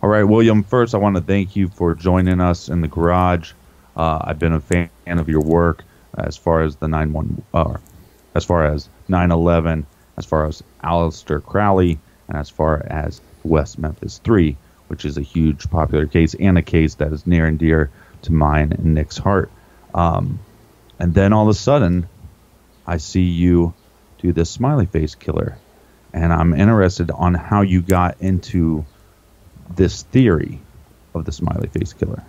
All right, William, first I want to thank you for joining us in the garage. I've been a fan of your work as far as the 911, as far as 9/11, as far as Aleister Crowley, and as far as West Memphis 3, which is a huge popular case and a case that is near and dear to mine and Nick's heart. And then all of a sudden, I see you do this smiley face killer, and I'm interested on how you got into this theory of the smiley face killer.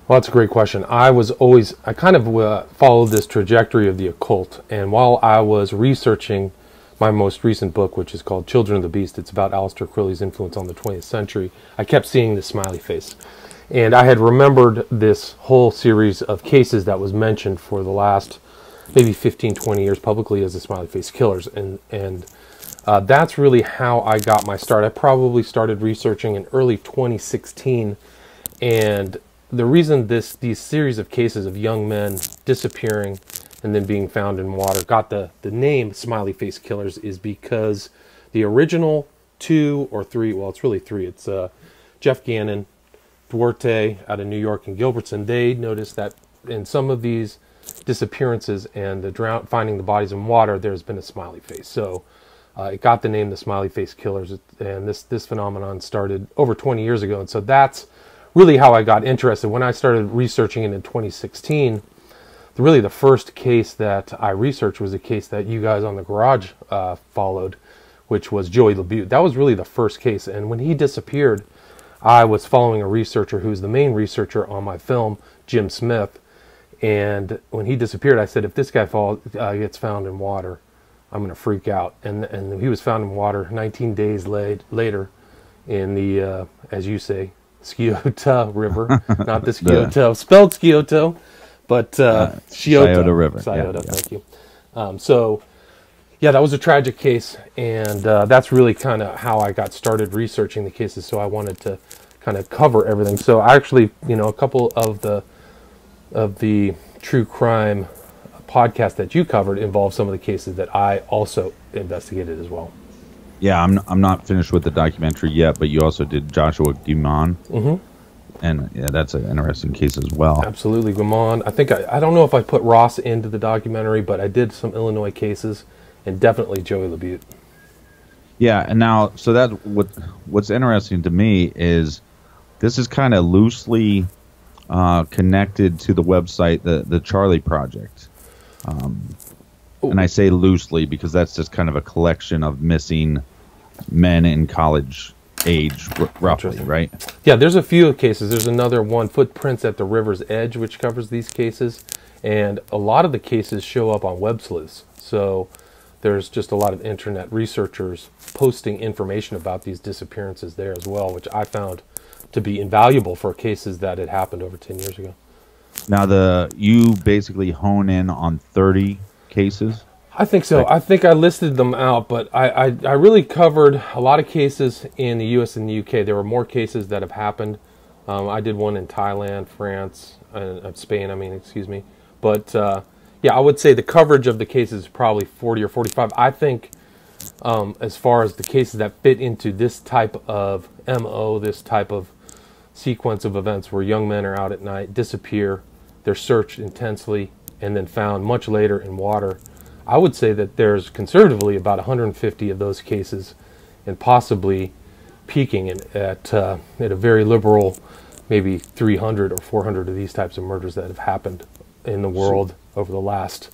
Well, that's a great question. I kind of followed this trajectory of the occult, and while I was researching my most recent book, which is called Children of the Beast, it's about Aleister Crowley's influence on the 20th century, I kept seeing the smiley face. And I had remembered this whole series of cases that was mentioned for the last maybe 15, 20 years publicly as the smiley face killers. And that's really how I got my start. I probably started researching in early 2016. And the reason these series of cases of young men disappearing and then being found in water got the name smiley face killers is because the original 2 or 3, well, it's really 3. It's Jeff Gannon, Duarte out of New York, and Gilbertson. They noticed that in some of these disappearances and the finding the bodies in water, there's been a smiley face. So it got the name the smiley face killers, and this phenomenon started over 20 years ago. And so that's really how I got interested. When I started researching it in 2016, really the first case that I researched was a case that you guys on the garage followed, which was Joey LaBute. That was really the first case. And when he disappeared, I was following a researcher who's the main researcher on my film, Jim Smith. And when he disappeared, I said, if this guy gets found in water, I'm going to freak out. And he was found in water 19 days later in the, as you say, Scioto River. Not the Scioto, spelled Scioto, but Scioto River. Scioto, thank you. So, yeah, that was a tragic case, and that's really kind of how I got started researching the cases, so I wanted to kind of cover everything. So actually, a couple of the true crime podcasts that you covered involve some of the cases that I also investigated as well. Yeah, I'm not finished with the documentary yet, but you also did Joshua Guimond. Mm-hmm. And yeah, that's an interesting case as well. Absolutely, Guimond. I think I don't know if I put Ross into the documentary, but I did some Illinois cases, and definitely Joey LaBute. Yeah, and now, so that what's interesting to me is this is kind of loosely connected to the website, the Charlie Project. And I say loosely because that's just kind of a collection of missing men in college age, roughly, right? Yeah, there's a few cases. There's another one, Footprints at the River's Edge, which covers these cases. And a lot of the cases show up on web sleuths. So there's just a lot of internet researchers posting information about these disappearances there as well, which I found to be invaluable for cases that had happened over 10 years ago. Now, you basically hone in on 30 cases? I think so. I think I listed them out, but I really covered a lot of cases in the U.S. and the U.K. There were more cases that have happened. I did one in Thailand, France, Spain, excuse me. But, yeah, I would say the coverage of the cases is probably 40 or 45. I think as far as the cases that fit into this type of MO, this type of sequence of events where young men are out at night, disappear, they're searched intensely, and then found much later in water, I would say that there's conservatively about 150 of those cases, and possibly peaking at a very liberal, maybe 300 or 400 of these types of murders that have happened in the world over the last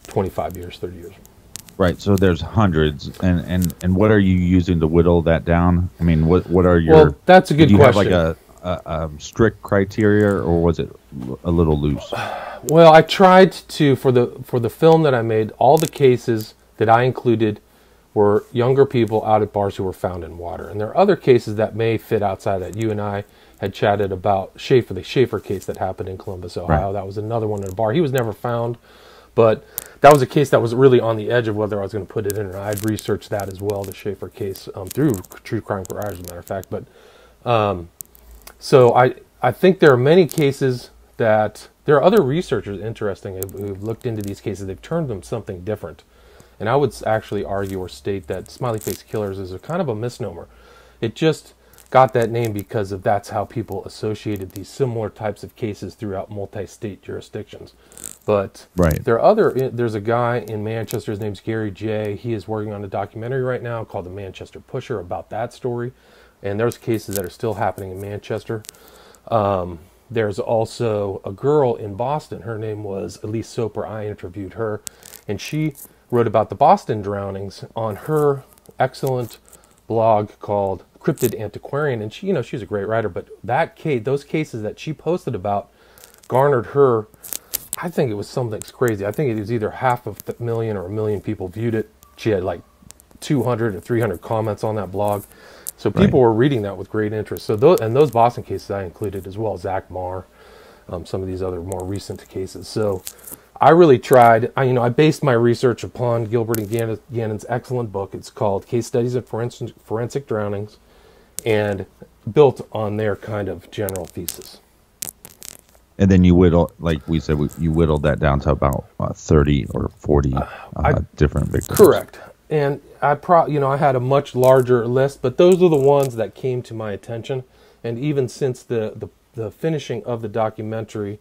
25 years, 30 years. Right, so there's hundreds, and what are you using to whittle that down? I mean, what are your... Well, that's a good question. Do you have like a strict criteria, or was it a little loose? Well, I tried to, for the film that I made, all the cases that I included were younger people out at bars who were found in water. And there are other cases that may fit outside that. You and I had chatted about Schaefer, the Schaefer case that happened in Columbus, Ohio. Right. That was another one at a bar. He was never found, but that was a case that was really on the edge of whether I was going to put it in, and I'd researched that as well, the Schaefer case, through True Crime Garage, as a matter of fact. But so I think there are many cases that there are other researchers, interesting, who've looked into these cases. They've turned them something different. And I would actually argue or state that smiley face killers is a kind of a misnomer. It just got that name because of that's how people associated these similar types of cases throughout multi-state jurisdictions. But Right. there's a guy in Manchester, his name's Gary J. He is working on a documentary right now called The Manchester Pusher about that story. And there's cases that are still happening in Manchester. There's also a girl in Boston. Her name was Elise Soper. I interviewed her. And she wrote about the Boston drownings on her excellent blog called Cryptid Antiquarian, and she's a great writer, but those cases that she posted about garnered her, I think it was something crazy. I think it was either 500,000 or 1 million people viewed it. She had like 200 or 300 comments on that blog. So people were reading that with great interest. So those Boston cases I included as well, Zach Marr, some of these other more recent cases. So I really tried. I based my research upon Gilbert and Gannon's excellent book. It's called Case Studies of Forensic Drownings, and built on their kind of general thesis. And then you like we said, you whittled that down to about 30 or 40 different victims. Correct. And I had a much larger list, but those are the ones that came to my attention. And even since the finishing of the documentary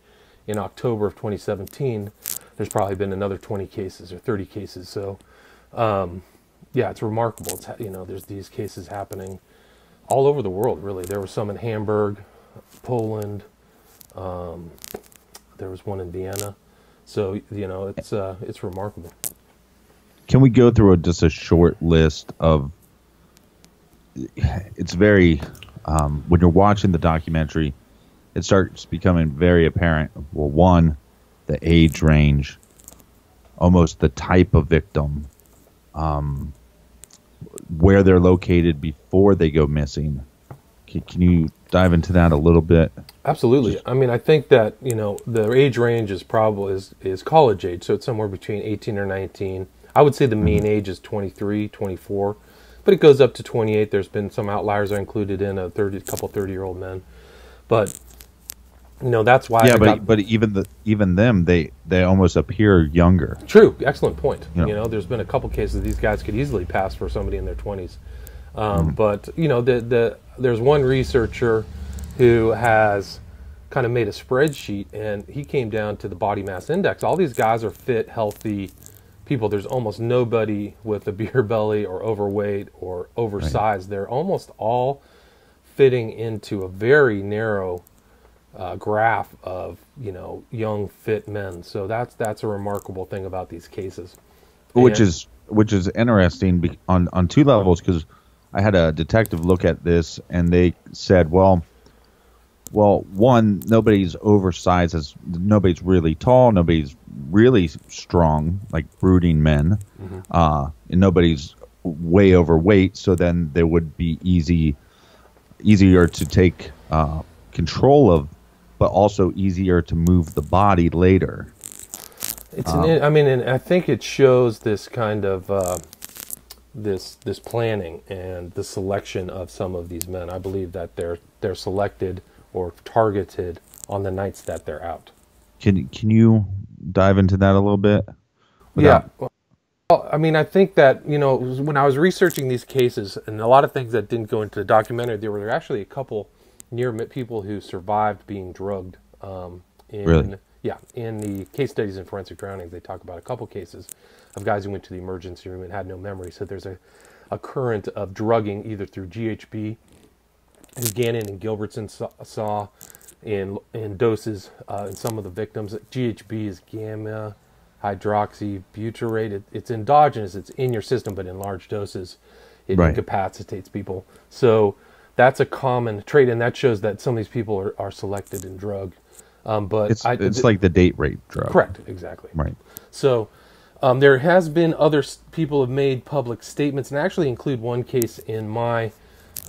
in October of 2017, there's probably been another 20 cases or 30 cases. So, it's remarkable. There's these cases happening all over the world, really. There were some in Hamburg, Poland. There was one in Vienna. So, it's remarkable. Can we go through just a short list of? It's very when you're watching the documentary, it starts becoming very apparent. Well, one, the age range, almost the type of victim, where they're located before they go missing. Can you dive into that a little bit? Absolutely. I think that the age range is probably is college age, so it's somewhere between 18 or 19. I would say the mean age is 23, 24, but it goes up to 28. There's been some outliers I included in a couple 30-year-old men, but that's why. Yeah, but even them, they almost appear younger. True, excellent point. There's been a couple cases these guys could easily pass for somebody in their 20s, but there's one researcher who has kind of made a spreadsheet, and he came down to the body mass index. All these guys are fit, healthy people. There's almost nobody with a beer belly or overweight or oversized. Right. They're almost all fitting into a very narrow graph of young fit men. So that's a remarkable thing about these cases. Which is interesting on two levels, because I had a detective look at this and they said, well, one, nobody's oversized, nobody's really tall, nobody's really strong, like brooding men, and nobody's way overweight, so then there would be easier to take control of, but also easier to move the body later. And I think it shows this kind of this planning and the selection of some of these men. I believe that they're selected or targeted on the nights that they're out. Can you dive into that a little bit? Yeah. Well, I think that, when I was researching these cases, and a lot of things that didn't go into the documentary, there were actually a couple near people who survived being drugged. Really? Yeah. In the case studies in forensic drownings, they talk about a couple cases of guys who went to the emergency room and had no memory. So there's a current of drugging either through GHB, as Gannon and Gilbertson saw in doses in some of the victims. GHB is gamma hydroxybutyrate. It's endogenous. It's in your system, but in large doses, it incapacitates people. So that's a common trait, and that shows that some of these people are selected and drugged. But it's like the date rape drug. Correct, exactly. Right. So there has been other people have made public statements, and I actually include one case in my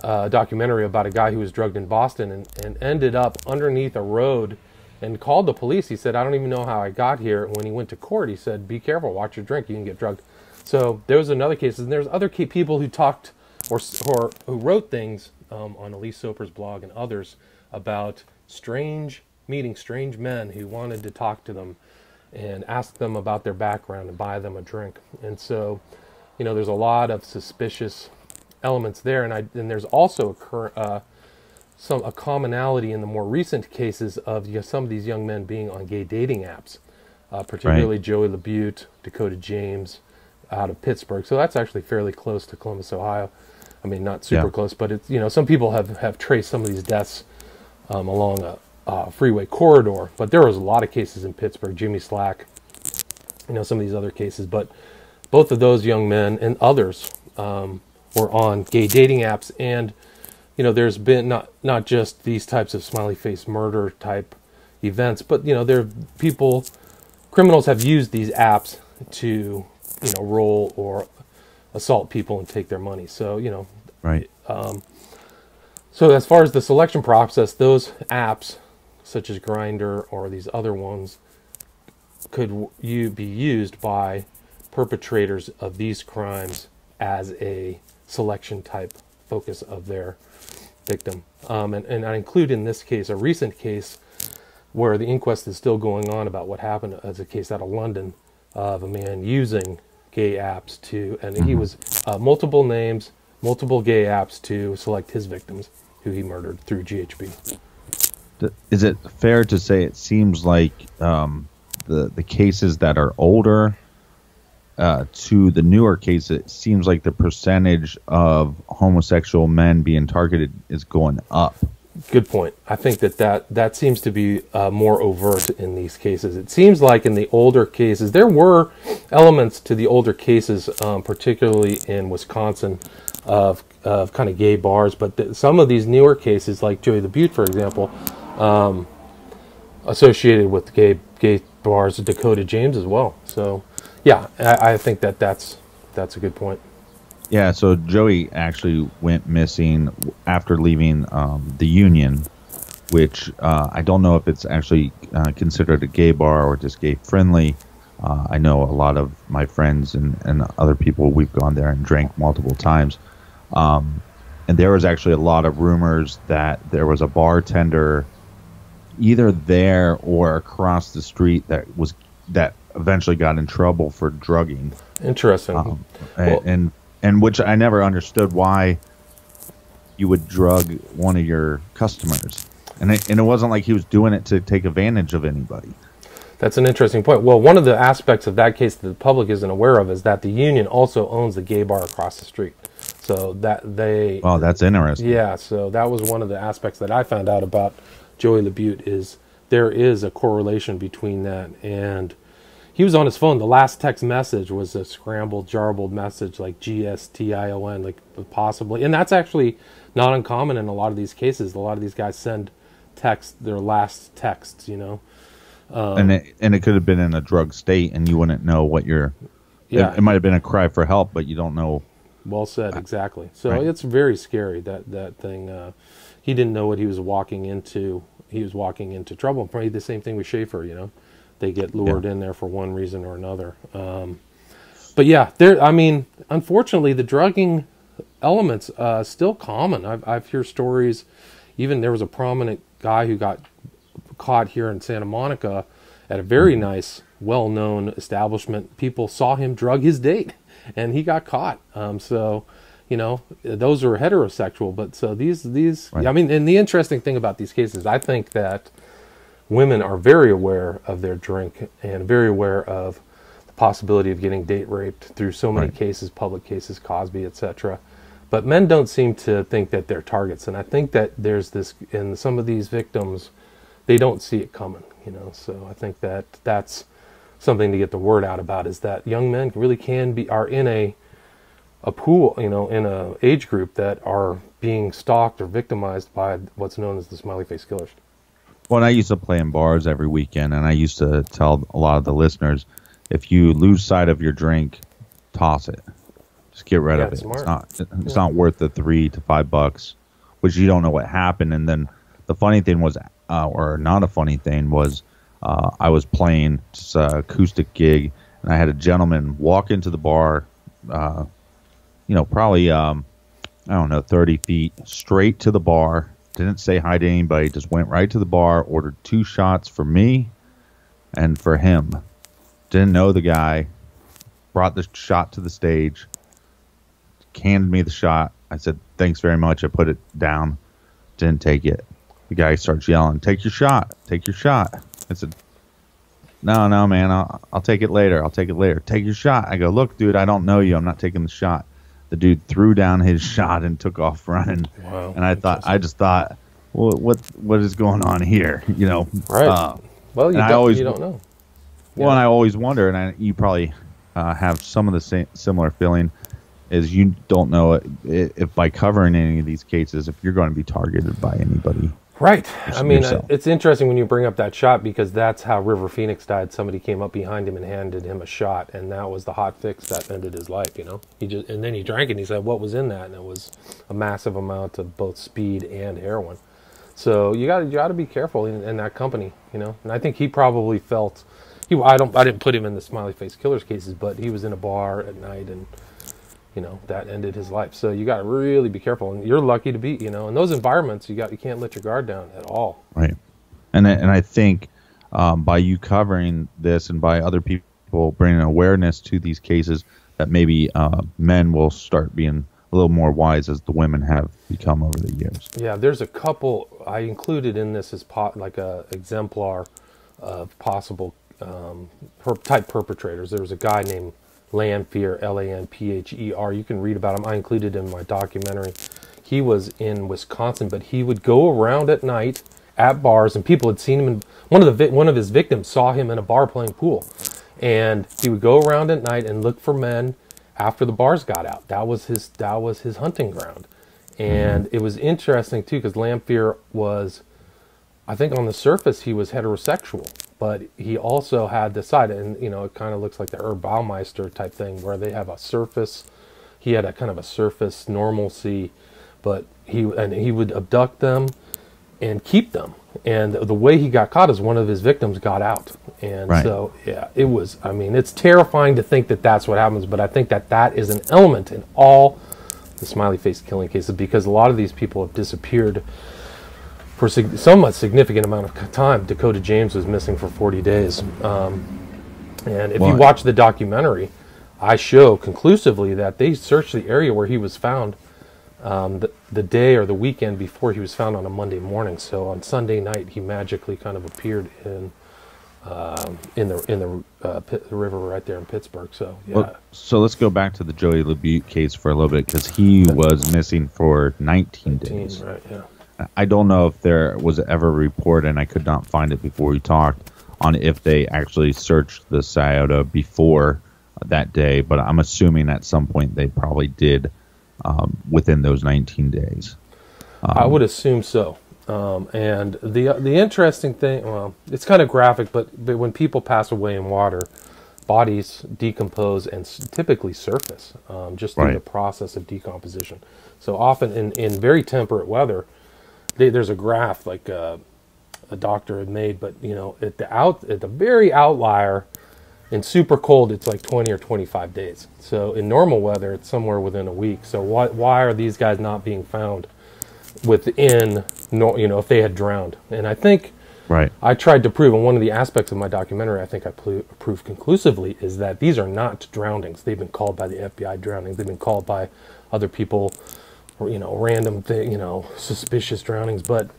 documentary about a guy who was drugged in Boston and ended up underneath a road and called the police. He said, "I don't even know how I got here." When he went to court, he said, "Be careful, watch your drink, you can get drugged." So there was another case, and there's other people who talked or who wrote things on Elise Soper's blog and others about meeting strange men who wanted to talk to them and ask them about their background and buy them a drink. And so, there's a lot of suspicious elements there, and there's also a commonality in the more recent cases of some of these young men being on gay dating apps, particularly Joey LaBute, Dakota James, out of Pittsburgh. So that's actually fairly close to Columbus, Ohio. I mean, not super close, but it's, you know, some people have traced some of these deaths along a freeway corridor. But there was a lot of cases in Pittsburgh. Jimmy Slack, you know, some of these other cases. But both of those young men and others were on gay dating apps. And, you know, there's been not just these types of smiley face murder type events, but, you know, criminals have used these apps to, you know, roll or assault people and take their money. So, you know, right. So as far as the selection process, those apps such as Grindr or these other ones could be used by perpetrators of these crimes as a selection type focus of their victim. And I include in this case a recent case where the inquest is still going on about what happened as a case out of London of a man using gay apps and he was multiple names, multiple gay apps to select his victims who he murdered through GHB. Is it fair to say it seems like the cases that are older to the newer cases, it seems like the percentage of homosexual men being targeted is going up? Good point. I think that seems to be more overt in these cases. It seems like in the older cases, there were elements to the older cases, particularly in Wisconsin, of kind of gay bars. But some of these newer cases, like Joey LaBute, for example, associated with gay bars, Dakota James as well. So, yeah, I think that's a good point. Yeah, so Joey actually went missing after leaving the Union, which I don't know if it's actually considered a gay bar or just gay friendly. I know a lot of my friends and other people, we've gone there and drank multiple times. And there was actually a lot of rumors that there was a bartender either there or across the street that eventually got in trouble for drugging. Interesting. And which I never understood why you would drug one of your customers. And it wasn't like he was doing it to take advantage of anybody. That's an interesting point. Well, one of the aspects of that case that the public isn't aware of is that the Union also owns the gay bar across the street. So Oh, that's interesting. Yeah, so that was one of the aspects that I found out about Joey LaBute is there is a correlation between that and he was on his phone. The last text message was a scrambled, jarbled message like GSTION, like possibly. And that's actually not uncommon in a lot of these cases. A lot of these guys send their last texts, you know. And it could have been in a drug state and you wouldn't know what it might have been a cry for help, but you don't know. Well said, exactly. So right. It's very scary, that thing. He didn't know what he was walking into. He was walking into trouble. Probably the same thing with Schaefer, you know. They get lured in there for one reason or another. But yeah, unfortunately, the drugging element's still common. I've heard stories. Even there was a prominent guy who got caught here in Santa Monica at a very nice, well-known establishment. People saw him drug his date, and he got caught. So, you know, those are heterosexual. But so these, right. I mean, and the interesting thing about these cases, I think that women are very aware of their drink and very aware of the possibility of getting date raped through so many cases, public cases, Cosby, etc. But men don't seem to think that they're targets. And I think that there's this, in some of these victims, they don't see it coming, you know. So I think that that's something to get the word out about, is that young men really are in a pool, you know, in a age group that are being stalked or victimized by what's known as the smiley face killers. Well, I used to play in bars every weekend, and I used to tell a lot of the listeners, if you lose sight of your drink, toss it. Just get rid of it. Smart. It's not worth the $3 to $5, which you don't know what happened. And then the funny thing was, or not a funny thing was, I was playing just an acoustic gig, and I had a gentleman walk into the bar, probably, 30 feet straight to the bar. Didn't say hi to anybody, just went right to the bar, ordered 2 shots for me and for him. Didn't know the guy, brought the shot to the stage, handed me the shot. I said, thanks very much. I put it down. Didn't take it. The guy starts yelling, "Take your shot! Take your shot!" I said, "No, no, man. I'll take it later. I'll take it later. Take your shot." I go, "Look, dude, I don't know you. I'm not taking the shot." The dude threw down his shot and took off running. Wow. And I just thought, well, what is going on here? You know, right? Well, you don't know. Well, and I always wonder, and you probably have some of the similar feeling, is you don't know if by covering any of these cases, if you're going to be targeted by anybody. Right. I mean, it's interesting when you bring up that shot, because that's how River Phoenix died. Somebody came up behind him and handed him a shot, and that was the hot fix that ended his life. You know, and then he drank it. And he said, "What was in that?" And it was a massive amount of both speed and heroin. So you got to be careful in that company. You know, and I think he probably felt I didn't put him in the smiley face killers cases, but he was in a bar at night and. You know, that ended his life. So you got to really be careful, and you're lucky to be, you know, in those environments. You can't let your guard down at all. Right, and I think by you covering this and by other people bringing awareness to these cases, that maybe men will start being a little more wise as the women have become over the years. Yeah, there's a couple I included in this as like a exemplar of possible type perpetrators. There was a guy named Lanphier, Lanpher. You can read about him. I included him in my documentary. He was in Wisconsin, but he would go around at night at bars, and people had seen him. And one of his victims saw him in a bar playing pool, and he would go around at night and look for men after the bars got out. That was his hunting ground, and it was interesting too, because Lanphier was, I think on the surface he was heterosexual. But he also had the side, and you know, it kind of looks like the Herb Baumeister type thing, where they have a surface. He had a kind of a surface normalcy, but he would abduct them and keep them. And the way he got caught is one of his victims got out, and so yeah, it was. I mean, it's terrifying to think that that's what happens, but I think that is an element in all the smiley face killing cases, because a lot of these people have disappeared for somewhat significant amount of time. Dakota James was missing for 40 days. And if you watch the documentary, I show conclusively that they searched the area where he was found the day or the weekend before he was found on a Monday morning. So on Sunday night, he magically kind of appeared in the river right there in Pittsburgh. So yeah. Well, so let's go back to the Joey LaBute case for a little bit, because he was missing for 19 days. Right. Yeah. I don't know if there was ever a report, and I could not find it before we talked, on if they actually searched the Scioto before that day, but I'm assuming at some point they probably did within those 19 days. I would assume so. And the interesting thing, well, it's kind of graphic, but when people pass away in water, bodies decompose and typically surface just through the process of decomposition. So often in very temperate weather, there's a graph like a doctor had made, but you know, at the very outlier, in super cold, it's like 20 or 25 days. So in normal weather, it's somewhere within a week. So why are these guys not being found within, you know, if they had drowned? And I think I tried to prove, and one of the aspects of my documentary, I think I proved conclusively, is that these are not drownings. They've been called by the FBI drownings. They've been called by other people, you know, random thing, you know, suspicious drownings. But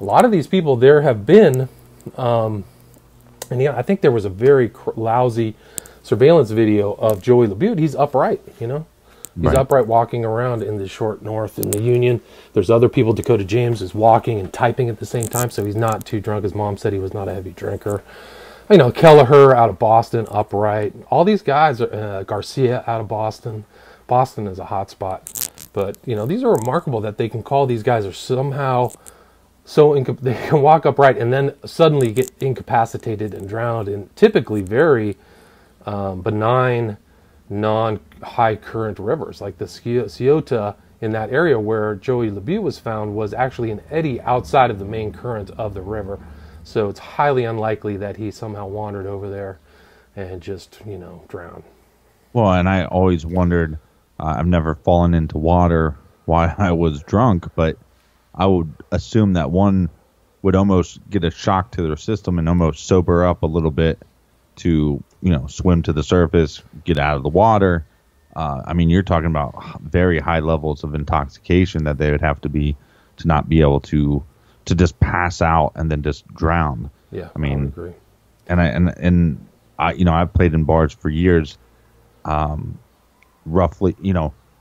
a lot of these people, there have been, and yeah, I think there was a very lousy surveillance video of Joey LaBute. He's upright, you know. He's upright walking around in the short north in the Union. There's other people. Dakota James is walking and typing at the same time, so he's not too drunk. His mom said he was not a heavy drinker. You know, Kelleher out of Boston, upright. All these guys, Garcia out of Boston. Boston is a hot spot. But, you know, these are remarkable that they can call these guys are somehow they can walk upright and then suddenly get incapacitated and drowned in typically very benign, non-high current rivers. Like the Scioto in that area where Joey LaBute was found was actually an eddy outside of the main current of the river. So it's highly unlikely that he somehow wandered over there and just, you know, drowned. Well, and I always wondered, I've never fallen into water while I was drunk, but I would assume that one would almost get a shock to their system and almost sober up a little bit to, you know, swim to the surface, get out of the water. I mean, you're talking about very high levels of intoxication that they would have to be to not be able to just pass out and then just drown. Yeah, I mean, would agree. And I I've played in bars for years. Roughly,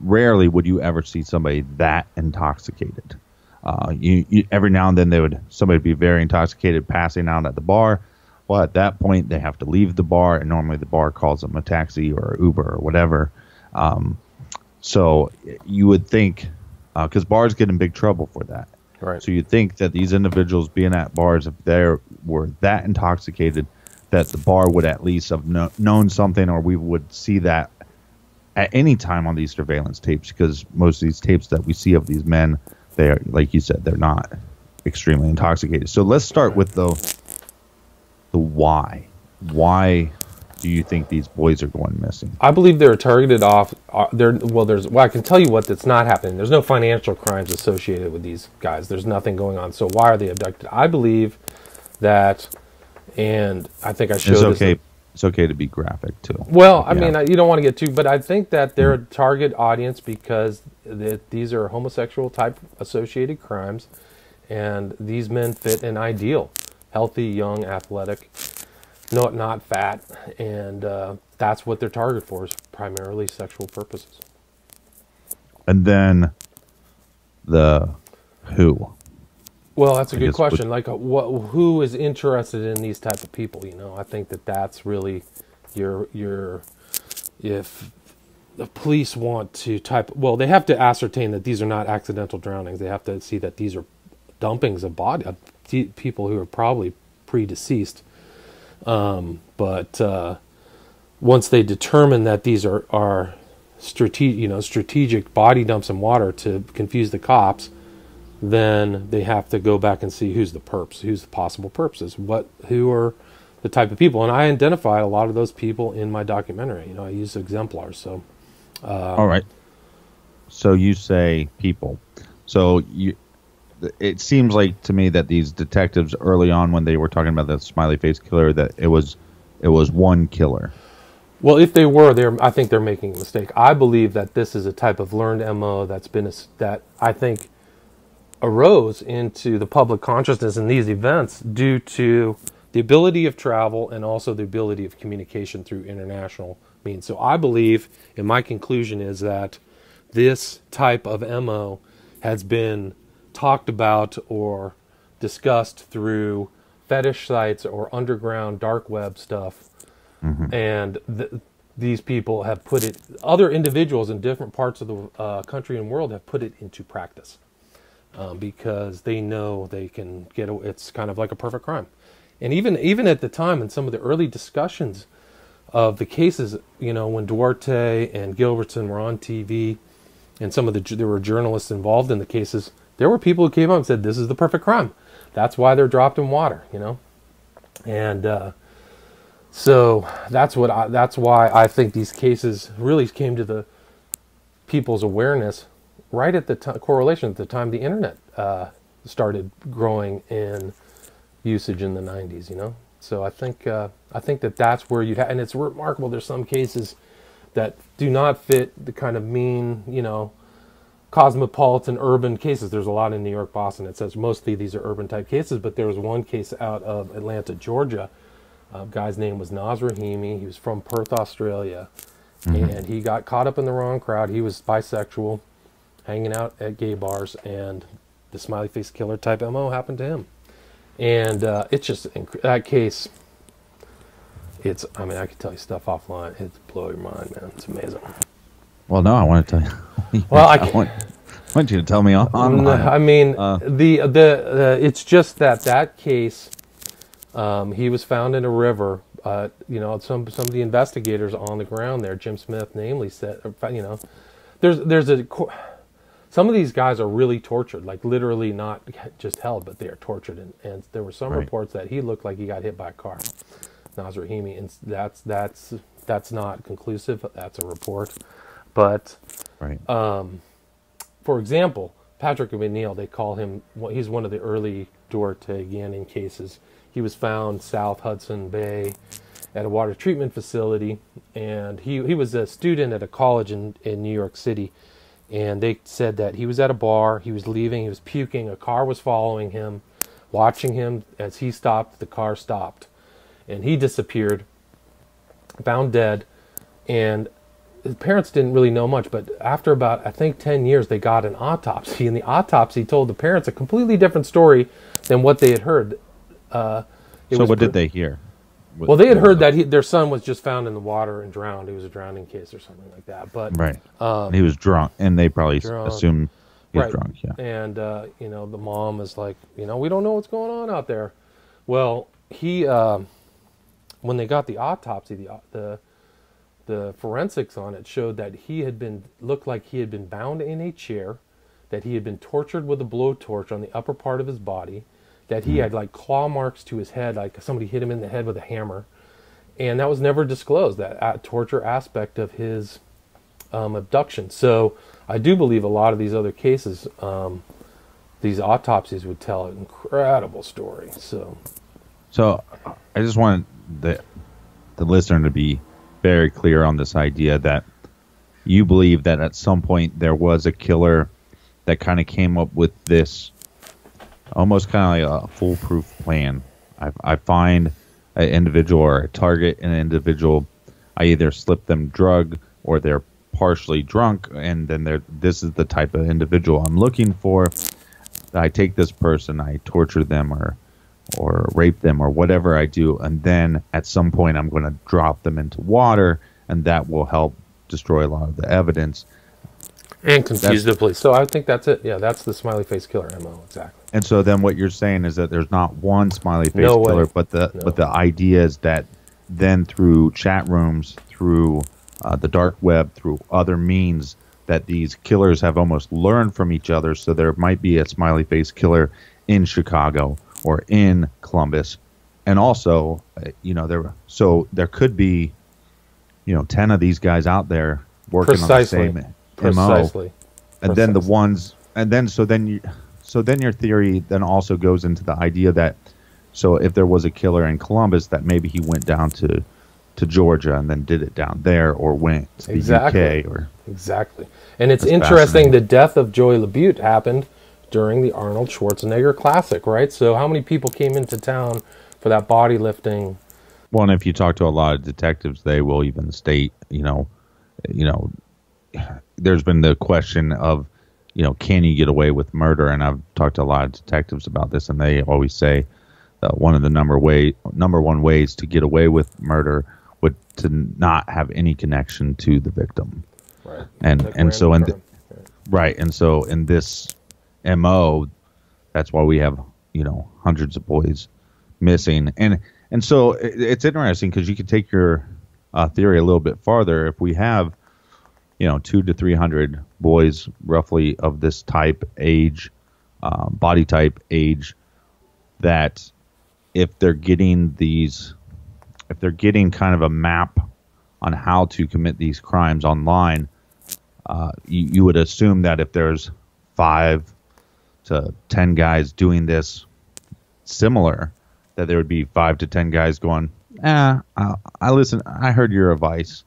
rarely would you ever see somebody that intoxicated. You every now and then somebody would be very intoxicated, passing out at the bar. Well, at that point, they have to leave the bar, and normally the bar calls them a taxi or Uber or whatever. So you would think, because bars get in big trouble for that. Right. So you'd think that these individuals being at bars, if they were that intoxicated, that the bar would at least have known something, or we would see that at any time on these surveillance tapes, because most of these tapes that we see of these men, they are, like you said, they're not extremely intoxicated. So let's start with the why. Why do you think these boys are going missing? I believe they're targeted off. I can tell you that's not happening. There's no financial crimes associated with these guys. There's nothing going on. So why are they abducted? I believe that, and I think I showed it's this. Okay. It's okay to be graphic too. Well, I mean, you don't want to get too, but I think that they're a target audience because these are homosexual type associated crimes, and these men fit an ideal: healthy, young, athletic, not fat, and that's what they're targeted for, is primarily sexual purposes. And then the who. Well, that's a good question. Like, who is interested in these type of people? I think that's really if the police want to they have to ascertain that these are not accidental drownings. They have to see that these are dumpings of people who are probably pre-deceased. But once they determine that these are strategic body dumps in water to confuse the cops, then they have to go back and see who's the perps, who's the possible perps, who are the type of people. And I identified a lot of those people in my documentary. I use exemplars. So, all right. So you say people. So it seems like to me that these detectives early on, when they were talking about the smiley face killer, that it was one killer. Well, if they were, I think they're making a mistake. I believe that this is a type of learned MO that I think arose into the public consciousness in these events due to the ability of travel and also the ability of communication through international means. So I believe, and my conclusion is that this type of MO has been talked about or discussed through fetish sites or underground dark web stuff. Mm-hmm. And these people have other individuals in different parts of the country and world have put it into practice. Because they know they can it's kind of like a perfect crime. And even at the time, in some of the early discussions of the cases, when Duarte and Gilbertson were on TV, and there were journalists involved in the cases, there were people who came up and said, this is the perfect crime. That's why they're dropped in water, And so that's why I think these cases really came to the people's awareness right at the correlation at the time the internet started growing in usage in the 90s, So I think that's where you'd have, and it's remarkable. There's some cases that do not fit the kind of mean, cosmopolitan urban cases. There's a lot in New York, Boston. It says mostly these are urban type cases, but there was one case out of Atlanta, Georgia. Guy's name was Naz Rahimi. He was from Perth, Australia, and he got caught up in the wrong crowd. He was bisexual, hanging out at gay bars, and the smiley face killer type MO happened to him. And it's just that case. I mean, I could tell you stuff offline. It'd blow your mind, man. It's amazing. Well, no, I want to tell you. Well, I want you to tell me online. I mean, it's just that case. He was found in a river. Some of the investigators on the ground there, Jim Smith, namely, said, some of these guys are really tortured, like literally not just held, but they are tortured. And there were some reports that he looked like he got hit by a car, Naz Rahimi, and that's not conclusive. That's a report. But, for example, Patrick McNeil, they call him, he's one of the early Duarte Gannon cases. He was found South Hudson Bay at a water treatment facility, and he was a student at a college in New York City. And they said that he was at a bar, he was leaving, he was puking, a car was following him, watching him. As he stopped, the car stopped. And he disappeared, found dead. And his parents didn't really know much, but after about, I think, 10 years, they got an autopsy. And the autopsy told the parents a completely different story than what they had heard. So what did they hear? Well, they had heard that their son was just found in the water and drowned. It was a drowning case or something like that. But right, he was drunk, and they probably assumed he was drunk. Yeah, and you know, the mom is like, you know, we don't know what's going on out there. Well, he when they got the autopsy, the forensics on it showed that looked like he had been bound in a chair, that he had been tortured with a blowtorch on the upper part of his body, that he had like claw marks to his head, like somebody hit him in the head with a hammer. And that was never disclosed, that torture aspect of his abduction. So I do believe a lot of these other cases, these autopsies would tell an incredible story. So I just want the listener to be very clear on this idea that you believe that at some point there was a killer that kind of came up with this almost kind of like a foolproof plan. I find an individual or I target an individual, I either slip them drug or they're partially drunk, and then this is the type of individual I'm looking for. I take this person, I torture them or rape them or whatever I do, and then at some point I'm going to drop them into water, and that will help destroy a lot of the evidence. And confuse the police. So I think that's it. Yeah, that's the smiley face killer MO, exactly. And so then what you're saying is that there's not one smiley face killer, but the idea is that then through chat rooms, through the dark web, through other means, that these killers have almost learned from each other. So there might be a smiley face killer in Chicago or in Columbus, and also, you know, there could be, you know, 10 of these guys out there working on the same MO. Precisely. And then the ones, and then so then your theory then also goes into the idea that, so if there was a killer in Columbus, that maybe he went down to Georgia and then did it down there, or went to the UK, or exactly. And it's interesting, the death of Joey Labute happened during the Arnold Schwarzenegger Classic, right? So how many people came into town for that body lifting? Well, and if you talk to a lot of detectives, they will even state, you know, there's been the question of, you know, can you get away with murder? And I've talked to a lot of detectives about this, and they always say that one of the number one ways to get away with murder would to not have any connection to the victim. Right. And so in this MO, that's why we have, you know, hundreds of boys missing. And so it's interesting because you could take your theory a little bit farther. If we have, you know, 200 to 300 boys roughly of this type, age, body type, age, that if they're getting kind of a map on how to commit these crimes online, you would assume that if there's 5 to 10 guys doing this similar, that there would be 5 to 10 guys going, I heard your advice,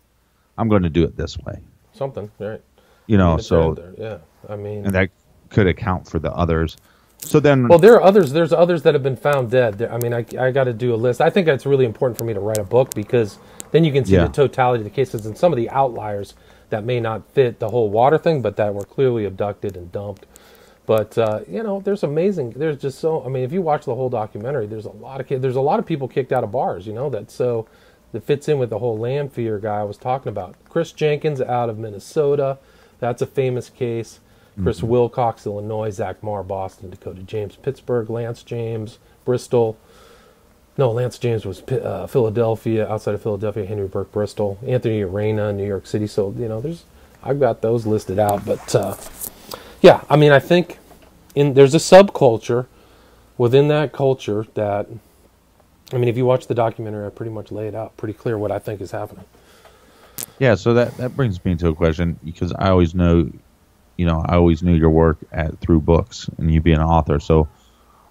I'm going to do it this way. Something, right? You know, so yeah, I mean, and that could account for the others. So then, well, there are others. There's others that have been found dead. I mean, I got to do a list. I think that's really important for me to write a book, because then you can see the totality of the cases and some of the outliers that may not fit the whole water thing, but that were clearly abducted and dumped. But you know, there's amazing. There's just so. I mean, if you watch the whole documentary, there's a lot of people kicked out of bars. You know that fits in with the whole land fear guy I was talking about. Chris Jenkins out of Minnesota, that's a famous case. Chris Wilcox, Illinois. Zach Marr, Boston. Dakota James, Pittsburgh. Lance James, Bristol. No, Lance James was Philadelphia, outside of Philadelphia. Henry Burke, Bristol. Anthony Arena, New York City. So, you know, I've got those listed out. But, yeah, I mean, I think there's a subculture within that culture that, I mean, if you watch the documentary, I pretty much lay it out pretty clear what I think is happening. Yeah, so that brings me to a question, because I always knew your work through books and you being an author. So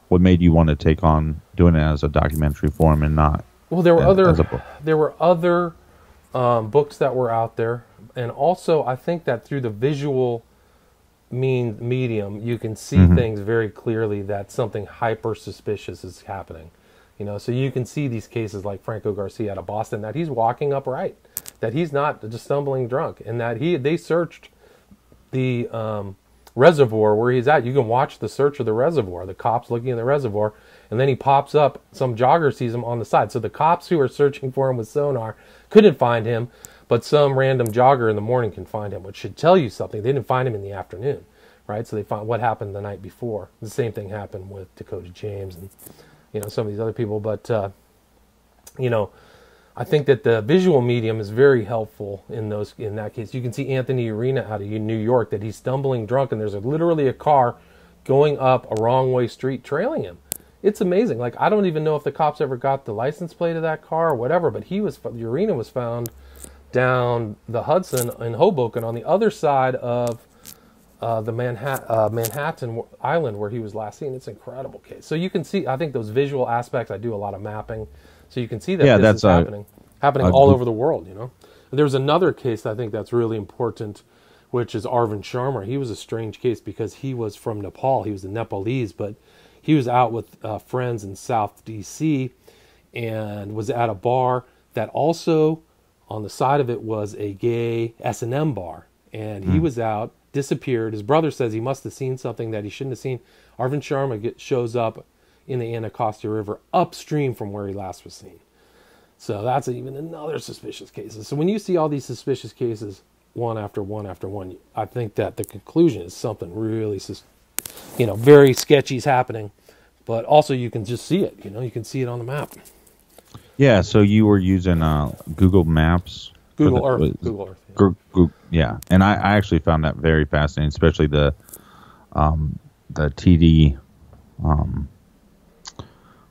what made you want to take on doing it as a documentary form and not? Well, there were other books that were out there, and also I think that through the visual medium, you can see things very clearly that something hyper suspicious is happening. You know, so you can see these cases like Franco Garcia out of Boston, that he's walking upright, that he's not just stumbling drunk, and that they searched the reservoir where he's at. You can watch the search of the reservoir, the cops looking in the reservoir, and then he pops up, some jogger sees him on the side. So the cops who are searching for him with sonar couldn't find him, but some random jogger in the morning can find him, which should tell you something. They didn't find him in the afternoon, right? So they found what happened the night before. The same thing happened with Dakota James and, you know, some of these other people. But, you know, I think that the visual medium is very helpful in that case. You can see Anthony Urena out of New York, that he's stumbling drunk, and there's literally a car going up a wrong way street trailing him. It's amazing. Like, I don't even know if the cops ever got the license plate of that car or whatever, but Urena was found down the Hudson in Hoboken on the other side of the Manhattan Island where he was last seen. It's an incredible case. So you can see, I think those visual aspects, I do a lot of mapping, so you can see that this is happening all over the world, you know. And there's another case I think that's really important, which is Arvind Sharma. He was a strange case because he was from Nepal. He was a Nepalese, but he was out with friends in South D.C. and was at a bar that also, on the side of it, was a gay S&M bar. And he was out, disappeared. His brother says he must have seen something that he shouldn't have seen. Arvind Sharma shows up in the Anacostia River upstream from where he last was seen. So that's even another suspicious case. So when you see all these suspicious cases, one after one after one, I think that the conclusion is something really, you know, very sketchy is happening. But also you can just see it, you know, you can see it on the map. Yeah, so you were using Google Maps. Google Earth. Yeah. Google, yeah, and I actually found that very fascinating, especially the TD,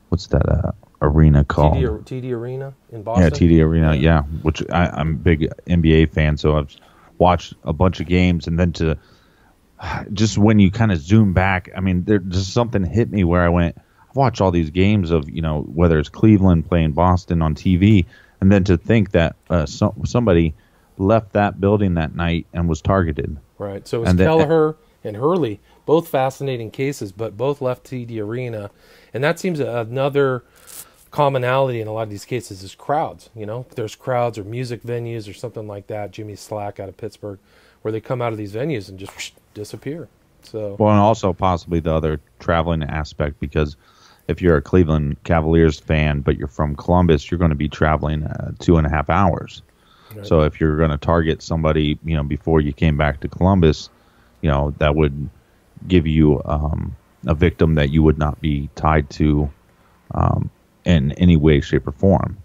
what's that arena called? TD Arena in Boston? Yeah, TD Arena, yeah, which I'm a big NBA fan, so I've watched a bunch of games, and then just when you kind of zoom back, I mean, there just something hit me where I went, I've watched all these games of, you know, whether it's Cleveland playing Boston on TV, and then to think that somebody left that building that night and was targeted. Right. So it was Kelleher and Hurley, both fascinating cases, but both left TD Arena. And that seems another commonality in a lot of these cases is crowds. You know, there's crowds or music venues or something like that. Jimmy Slack out of Pittsburgh, where they come out of these venues and just disappear. So, well, and also possibly the other traveling aspect, because if you're a Cleveland Cavaliers fan, but you're from Columbus, you're going to be traveling 2.5 hours. Right. So if you're going to target somebody, you know, before you came back to Columbus, you know, that would give you a victim that you would not be tied to in any way, shape, or form,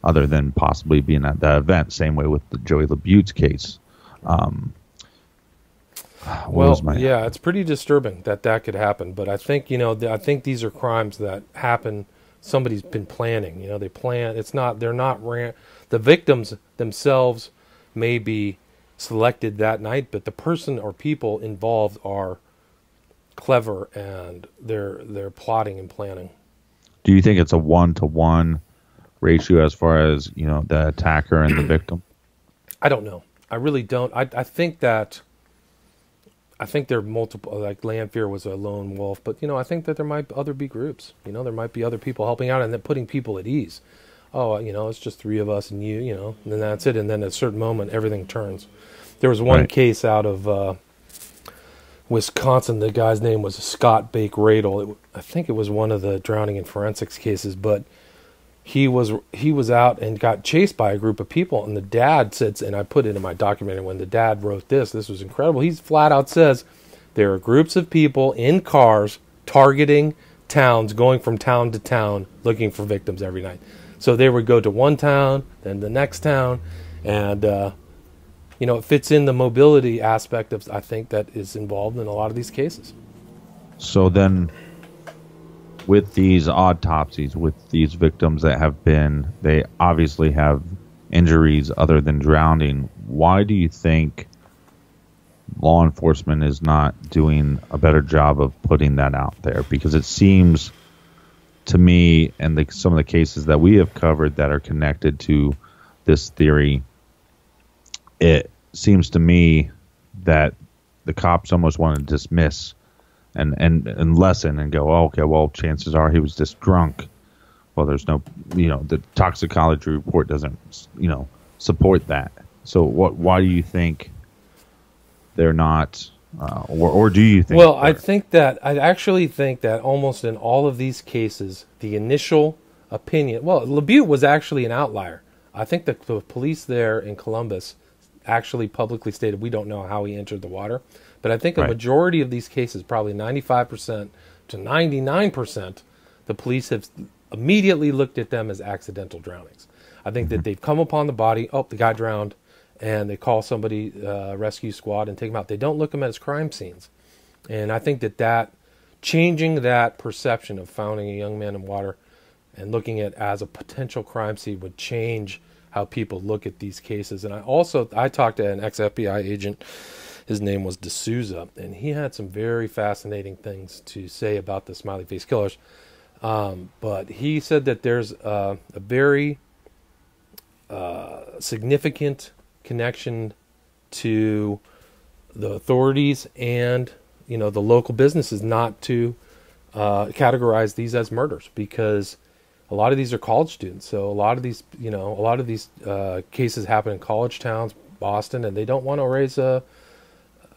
other than possibly being at that event. Same way with the Joey LaBute's case. Yeah, it's pretty disturbing that could happen. But I think, you know, I think these are crimes that happen. Somebody's been planning. You know, they plan. They're not the victims themselves may be selected that night, but the person or people involved are clever and they're plotting and planning. Do you think it's a 1-to-1 ratio as far as, you know, the attacker and the victim? I don't know. I really don't. I think there are multiple, like Lanfear was a lone wolf, but, you know, I think that there might be groups. You know, there might be other people helping out and then putting people at ease. Oh, you know, it's just 3 of us and you know, and then that's it. And then at a certain moment, everything turns. There was one case out of Wisconsin. The guy's name was Scott Bake Radel. I think it was one of the drowning in forensics cases, but he was out and got chased by a group of people. And the dad said, and I put it in my documentary when the dad wrote this was incredible. He flat out says there are groups of people in cars targeting towns, going from town to town, looking for victims every night. So they would go to one town, then the next town, and you know, it fits in the mobility aspect of, I think, that is involved in a lot of these cases. So then, with these autopsies, with these victims that they obviously have injuries other than drowning, why do you think law enforcement is not doing a better job of putting that out there? Because it seems to me, and some of the cases that we have covered that are connected to this theory, it seems to me that the cops almost want to dismiss and lessen and go, oh, okay, well, chances are he was just drunk. Well, there's no, the toxicology report doesn't, support that. So why do you think they're not, or do you think? Well, I actually think that almost in all of these cases, the initial opinion, well, LaButte was actually an outlier. I think that the police there in Columbus actually publicly stated, we don't know how he entered the water. But I think a majority of these cases, probably 95% to 99%, the police have immediately looked at them as accidental drownings. I think that they've come upon the body, oh, the guy drowned, and they call somebody, rescue squad, and take him out. They don't look at them as crime scenes. And I think that changing that perception of finding a young man in water and looking at it as a potential crime scene would change how people look at these cases. And I talked to an ex-FBI agent. His name was D'Souza, and he had some very fascinating things to say about the smiley face killers. But he said that there's a very significant connection to the authorities and the local businesses not to categorize these as murders, because a lot of these are college students. So a lot of these cases happen in college towns, Boston, and they don't want to raise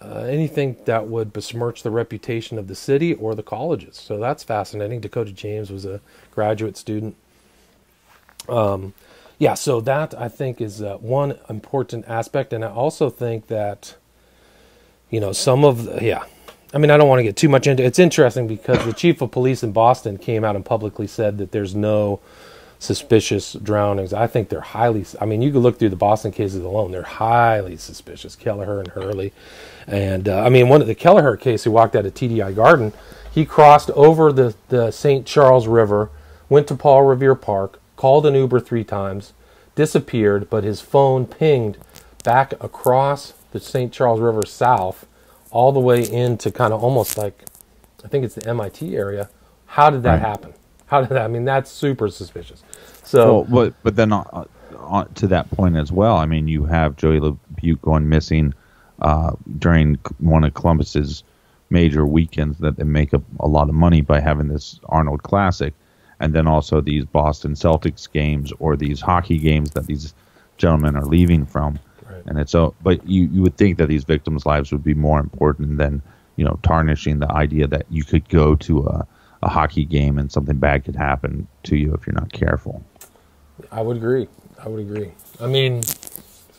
anything that would besmirch the reputation of the city or the colleges. So that's fascinating. Dakota James was a graduate student. So that I think is one important aspect. And I also think that, I don't want to get too much into it. It's interesting because the chief of police in Boston came out and publicly said that there's no suspicious drownings. I think they're you can look through the Boston cases alone. They're highly suspicious. Kelleher and Hurley. And, one of the Kelleher case, who walked out of TDI Garden, he crossed over the St. Charles River, went to Paul Revere Park, called an Uber 3 times, disappeared, but his phone pinged back across the St. Charles River south, all the way into kind of almost like, I think it's the MIT area. How did that happen? That's super suspicious. So, but then on to that point as well, you have Joey LaButte going missing during one of Columbus's major weekends that they make a lot of money by having this Arnold Classic, and then also these Boston Celtics games or these hockey games that these gentlemen are leaving from. Right. And it's but you would think that these victims' lives would be more important than tarnishing the idea that you could go to a hockey game and something bad could happen to you if you're not careful. I would agree.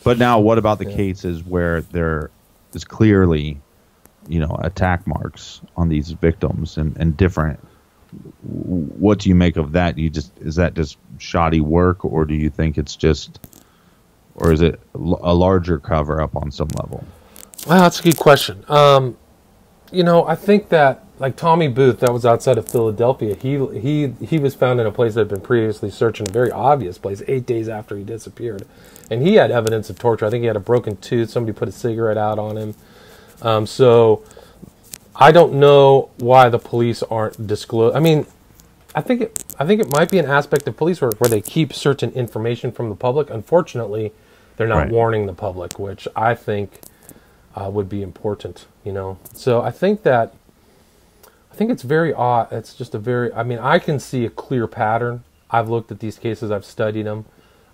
But now, what about the cases where there is clearly, attack marks on these victims and different? What do you make of that? Is that just shoddy work, or do you think it's or is it a larger cover up on some level? Well, that's a good question. I think that, like Tommy Booth, that was outside of Philadelphia. He was found in a place that had been previously searched, in a very obvious place, 8 days after he disappeared, and he had evidence of torture. I think he had a broken tooth. Somebody put a cigarette out on him. So I don't know why the police aren't disclosed. I think it might be an aspect of police work where they keep certain information from the public. Unfortunately, they're not warning the public, which I think would be important. So I think it's very odd. It's just I can see a clear pattern. I've looked at these cases. I've studied them.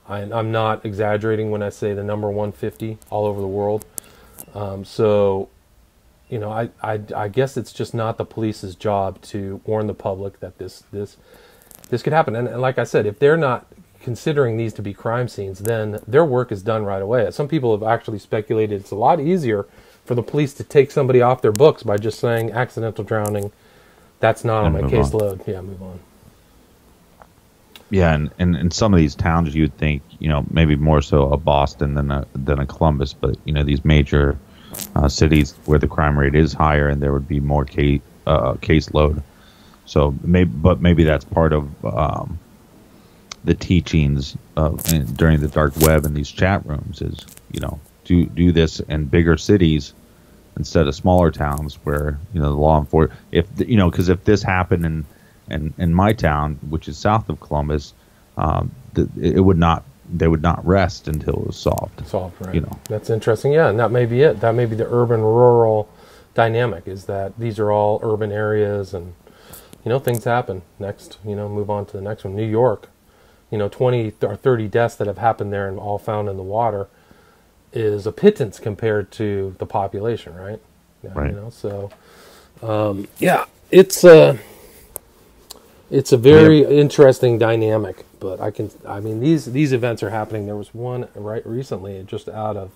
I'm not exaggerating when I say the number 150 all over the world. I guess it's just not the police's job to warn the public that this could happen. And like I said, if they're not considering these to be crime scenes, then their work is done right away. Some people have actually speculated it's a lot easier for the police to take somebody off their books by just saying accidental drowning. That's not on my caseload. Yeah, move on. Yeah, and in some of these towns, you'd think, maybe more so a Boston than a Columbus, but these major cities where the crime rate is higher and there would be more caseload. So maybe that's part of the teachings during the dark web and these chat rooms is do this in bigger cities instead of smaller towns where the law enforcement, because if this happened in my town, which is south of Columbus, they would not rest until it was solved. Right. That's interesting. Yeah, and that may be it. That may be the urban-rural dynamic, is that these are all urban areas, and things happen. Next, move on to the next one. New York, 20 or 30 deaths that have happened there and all found in the water is a pittance compared to the population, right? Yeah, right. So it's a very interesting dynamic. But these events are happening. There was one right recently just out of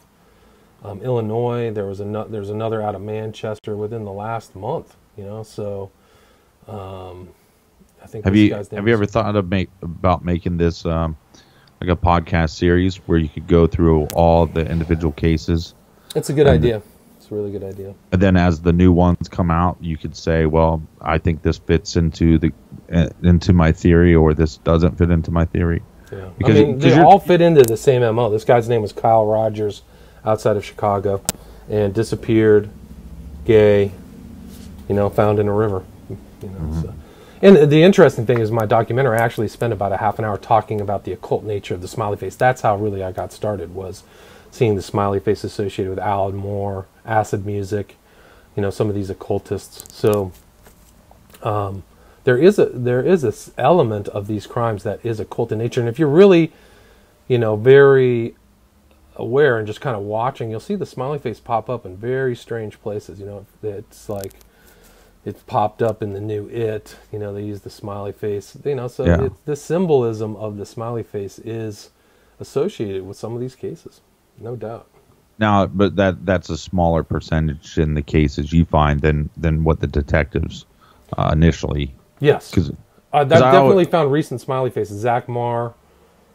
Illinois. There's another out of Manchester within the last month. So I think have you ever thought about making this like a podcast series where you could go through all the individual cases? It's a good idea. It's a really good idea. And then as the new ones come out, you could say, well, I think this fits into my theory, or this doesn't fit into my theory. Yeah. Because they all fit into the same MO. This guy's name was Kyle Rogers, outside of Chicago, and disappeared, gay, found in a river. So. And the interesting thing is, my documentary, I actually spent about a half an hour talking about the occult nature of the smiley face. That's how really I got started, was seeing the smiley face associated with Alan Moore, acid music, some of these occultists. So there is this element of these crimes that is occult in nature. And if you're really, very aware and just kind of watching, you'll see the smiley face pop up in very strange places. It's like it's popped up in the new It. They use the smiley face. So the symbolism of the smiley face is associated with some of these cases, no doubt. Now, but that's a smaller percentage in the cases you find than what the detectives initially. Yes, because I've definitely found recent smiley faces. Zach Marr,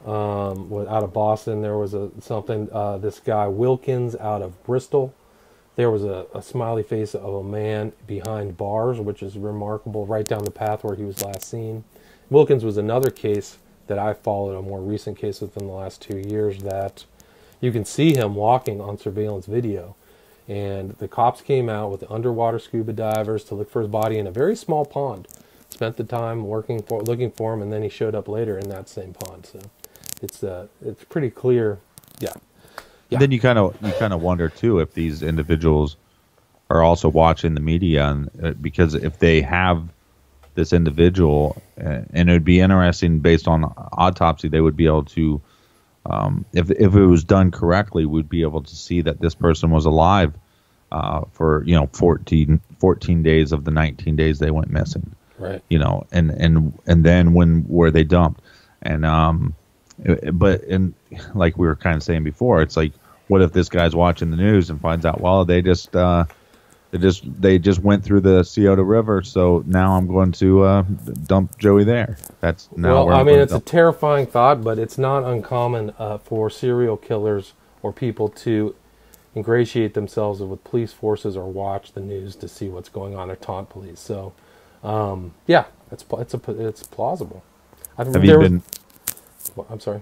out of Boston. There was this guy Wilkins out of Bristol. There was a smiley face of a man behind bars, which is remarkable, right down the path where he was last seen. Wilkins was another case that I followed, a more recent case within the last 2 years, that you can see him walking on surveillance video. And the cops came out with the underwater scuba divers to look for his body in a very small pond. Spent the time looking for him, and then he showed up later in that same pond. So it's pretty clear. Yeah. And then you kind of wonder too if these individuals are also watching the media, and because if they have this individual, and it would be interesting based on autopsy, they would be able to, if it was done correctly, we'd be able to see that this person was alive for 14 days of the 19 days they went missing. Right. And then when were they dumped? And but like we were kind of saying before, it's like, what if this guy's watching the news and finds out, well, they just went through the Scioto River, so now I'm going to dump Joey there. That's now. Well, it's a terrifying thought, but it's not uncommon for serial killers or people to ingratiate themselves with police forces or watch the news to see what's going on or taunt police. So, it's plausible. I'm sorry.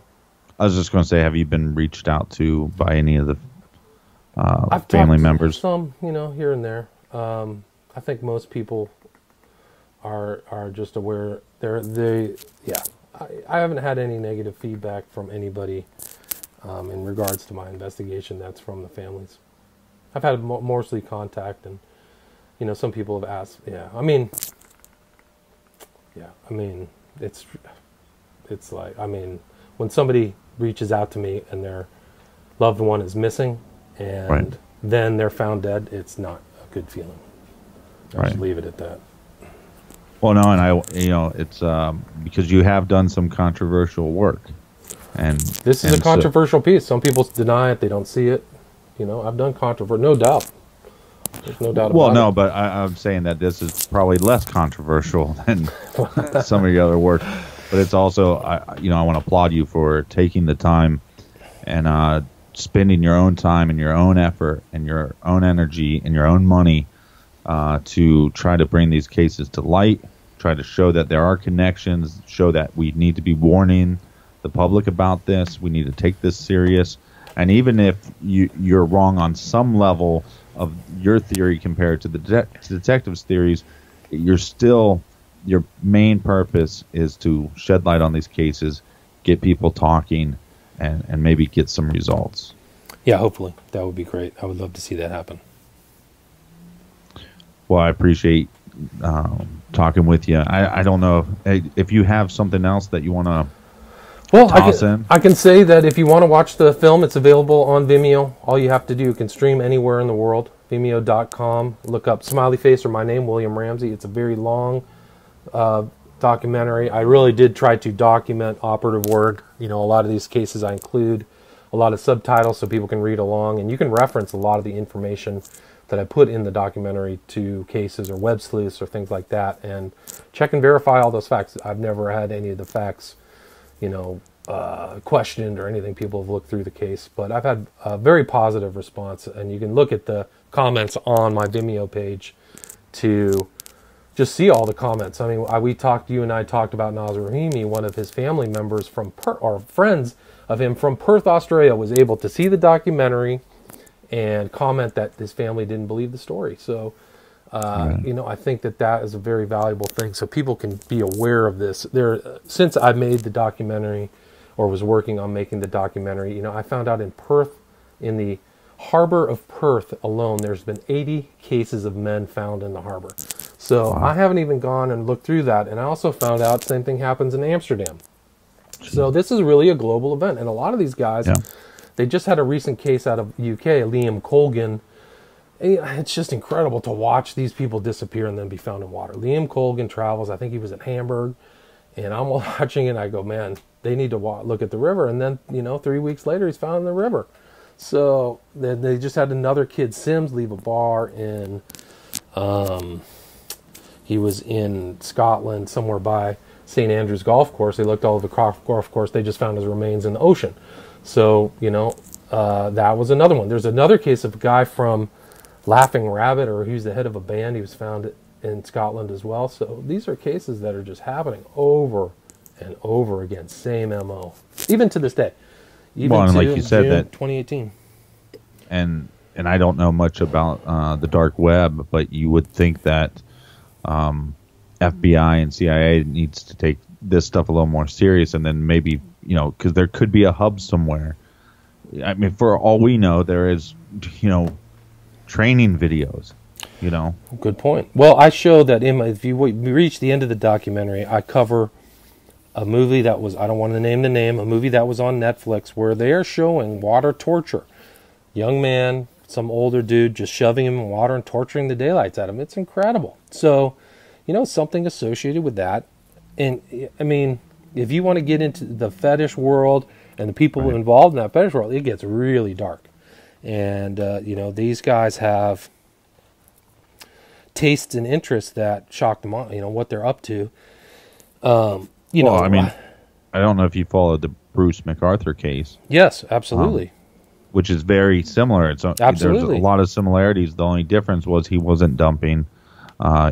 I was just going to say, have you been reached out to by any of the I've family talked members? Some, here and there. I think most people are just aware. I haven't had any negative feedback from anybody in regards to my investigation. That's from the families. I've had mostly contact, and some people have asked. It's like, when somebody reaches out to me and their loved one is missing, and then they're found dead, it's not a good feeling. I'll just leave it at that. Well, no, and it's because you have done some controversial work, and this is a controversial piece. Some people deny it; they don't see it. I've done controversial, no doubt. There's no doubt about it. Well, no, but I'm saying that this is probably less controversial than some of your other work. But it's also, I want to applaud you for taking the time and spending your own time and your own effort and your own energy and your own money to try to bring these cases to light, try to show that there are connections, show that we need to be warning the public about this. We need to take this serious. And even if you're wrong on some level of your theory compared to the detectives' theories, your main purpose is to shed light on these cases, get people talking, and maybe get some results. Yeah, hopefully. That would be great. I would love to see that happen. Well, I appreciate talking with you. I don't know if you have something else that you want to toss in. I can say that if you want to watch the film, it's available on Vimeo. All you have to do, you can stream anywhere in the world. Vimeo.com. Look up Smiley Face or my name, William Ramsey. It's a very long documentary. I really did try to document operative word. A lot of these cases I include a lot of subtitles so people can read along, and you can reference a lot of the information that I put in the documentary to cases or web sleuths or things like that, and check and verify all those facts. I've never had any of the facts, questioned or anything. People have looked through the case, but I've had a very positive response, and you can look at the comments on my Vimeo page to just see all the comments. I mean, you and I talked about Nazir Rahimi, one of his family members from or friends of him from Perth, Australia, was able to see the documentary and comment that his family didn't believe the story. So, I think that is a very valuable thing, so people can be aware of this. Since I made the documentary, or was working on making the documentary, I found out in Perth, in the harbor of Perth alone, there's been 80 cases of men found in the harbor. So wow. I haven't even gone and looked through that. And I also found out same thing happens in Amsterdam. So this is really a global event. And a lot of these guys, they just had a recent case out of UK, Liam Colgan. It's just incredible to watch these people disappear and then be found in water. Liam Colgan travels, I think he was in Hamburg, and I'm watching it and I go, man, they need to look at the river. And then, 3 weeks later, he's found in the river. So they just had another kid, Sims, leave a bar in, he was in Scotland, somewhere by St. Andrew's Golf Course. They looked all over the golf course. They just found his remains in the ocean. So, that was another one. There's another case of a guy from Laughing Rabbit, or he's the head of a band. He was found in Scotland as well. So these are cases that are just happening over and over again. Same MO. Even to this day. Even and like you said, that 2018. And I don't know much about the dark web, but you would think that FBI and CIA needs to take this stuff a little more serious, and then maybe, because there could be a hub somewhere. I mean, for all we know, there is, training videos, Good point. Well, I show that if you reach the end of the documentary, I cover a movie that was, I don't want to name the name, a movie that was on Netflix where they are showing water torture. Young man, some older dude, just shoving him in water and torturing the daylights out of him. It's incredible. So, something associated with that. And, I mean, if you want to get into the fetish world and the people involved in that fetish world, it gets really dark. And, these guys have tastes and interests that shock them on, what they're up to. I mean, I don't know if you followed the Bruce MacArthur case. Yes, absolutely. Which is very similar. Absolutely. There's a lot of similarities. The only difference was he wasn't dumping.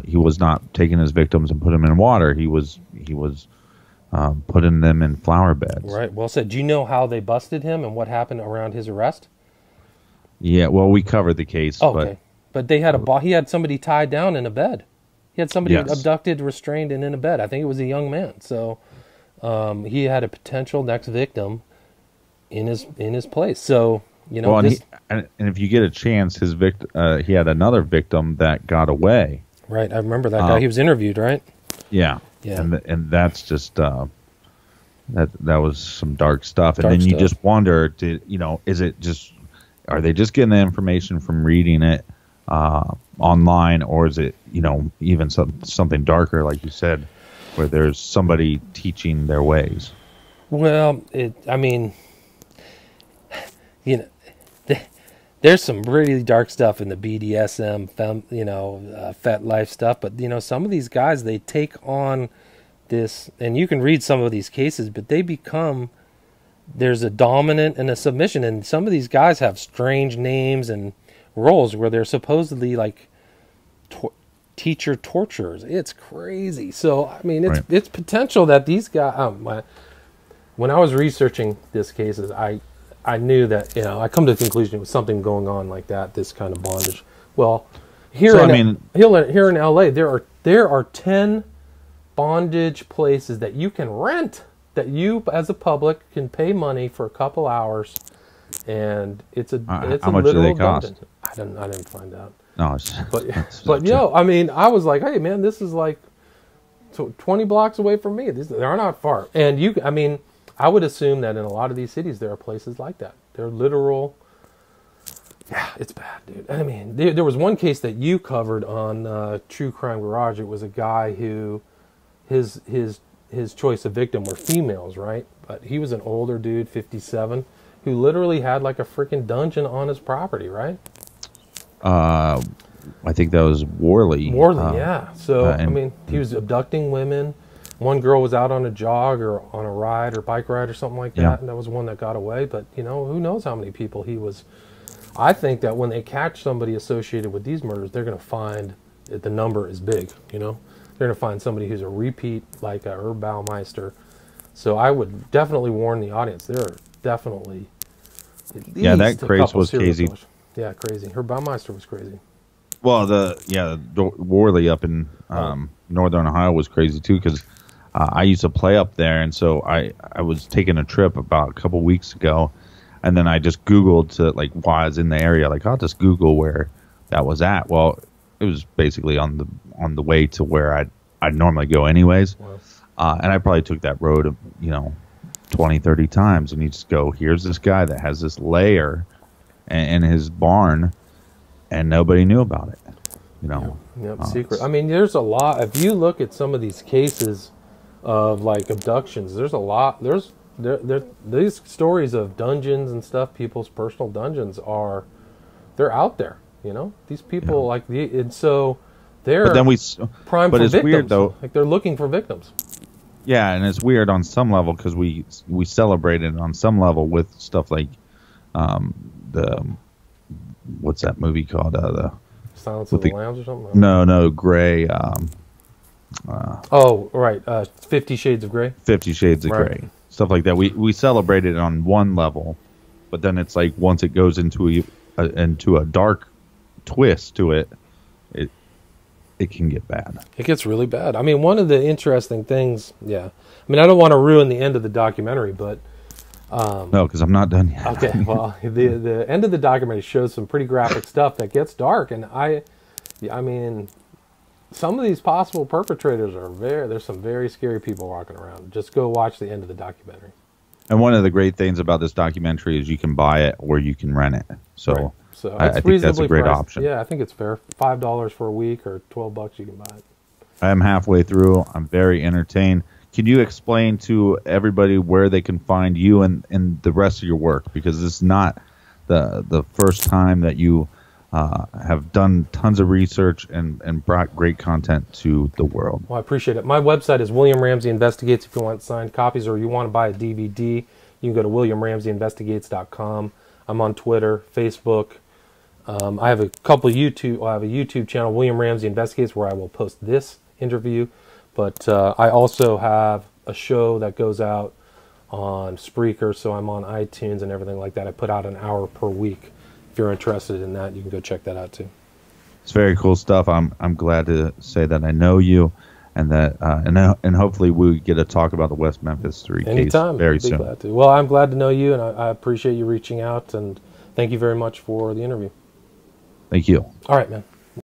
He was not taking his victims and putting them in water. He was putting them in flower beds. Right. Well said. Do you know how they busted him and what happened around his arrest? Yeah. Well, we covered the case. Oh, okay. But they had he had somebody tied down in a bed. He had somebody abducted, restrained, and in a bed. I think it was a young man. So he had a potential next victim in his place. So and if you get a chance, he had another victim that got away. Right, I remember that guy. He was interviewed, right? Yeah. And that's just that was some dark stuff. And then you just wonder, is it just, are they just getting the information from reading it online, or is it, even something darker, like you said, where there's somebody teaching their ways? Well, there's some really dark stuff in the BDSM, fet life stuff, but some of these guys, they take on this, and you can read some of these cases, but there's a dominant and a submission, and some of these guys have strange names and roles where they're supposedly like teacher torturers. It's crazy. So it's potential that these guys. When I was researching this cases, I knew that I come to the conclusion it was something going on like that. This kind of bondage. Well, here in LA, there are 10 bondage places that you can rent, that you as a public can pay money for a couple hours. And it's a how much do they cost? I didn't find out. No, But yo, I mean, I was like, hey man, this is like 20 blocks away from me. They're not far. And I mean, I would assume that in a lot of these cities there are places like that. They're literal. Yeah, it's bad, dude. I mean, there was one case that you covered on True Crime Garage. It was a guy who his choice of victim were females, right? But he was an older dude, 57, who literally had like a freaking dungeon on his property, right? I think that was Worley. Worley, yeah. So, I mean, he was abducting women. One girl was out on a jog or on a ride or bike ride or something like that, and that was one that got away. But, you know, who knows how many people he was. I think that when they catch somebody associated with these murders, they're going to find that the number is big, you know? They're going to find somebody who's a repeat, like a Herb Baumeister. So I would definitely warn the audience. There are definitely at least that craze was crazy. Killers. Yeah, crazy. Herb Baumeister was crazy. Well, Worley up in northern Ohio was crazy too, because I used to play up there, and so I was taking a trip about a couple weeks ago, and then I just Googled to like while I was in the area, like I'll just Google where that was at. Well, it was basically on the way to where I'd normally go anyways, and I probably took that road 20, 30 times, and you just go, here's this guy that has this lair in his barn, and nobody knew about it. Secret. I mean, there's a lot. If you look at some of these cases of like abductions, there's a lot. There's these stories of dungeons and stuff. People's personal dungeons they're out there. You know, these people and so they're prime for victims. It's weird though. Like they're looking for victims. Yeah, and it's weird on some level because we celebrate it on some level with stuff like what's that movie called? The Silence of the Lambs or something? No, Grey. 50 Shades of Grey. 50 Shades of Grey. Stuff like that. We celebrate it on one level, but then it's like once it goes into a dark twist to it, it can get bad. It gets really bad. I mean, one of the interesting things, I mean, I don't want to ruin the end of the documentary, but no, because I'm not done yet. Okay, well, the end of the documentary shows some pretty graphic stuff that gets dark, and I mean, some of these possible perpetrators there's some very scary people walking around. Just go watch the end of the documentary. And one of the great things about this documentary is you can buy it or you can rent it. So, I think that's a great option. Yeah, I think it's fair. $5 for a week or $12 you can buy it. I am halfway through. I'm very entertained. Can you explain to everybody where they can find you and the rest of your work? Because this is not the first time that you have done tons of research and brought great content to the world. Well, I appreciate it. My website is William Ramsey Investigates. If you want signed copies or you want to buy a DVD, you can go to WilliamRamseyInvestigates.com. I'm on Twitter, Facebook. I have a YouTube channel, William Ramsey Investigates, where I will post this interview. But I also have a show that goes out on Spreaker, so I'm on iTunes and everything like that. I put out an hour per week. If you're interested in that, you can go check that out too. It's very cool stuff. I'm glad to say that I know you, and that and hopefully we get to talk about the West Memphis 3 case very soon. Glad to. Well, I'm glad to know you, and I appreciate you reaching out, and thank you very much for the interview. Thank you. All right, man.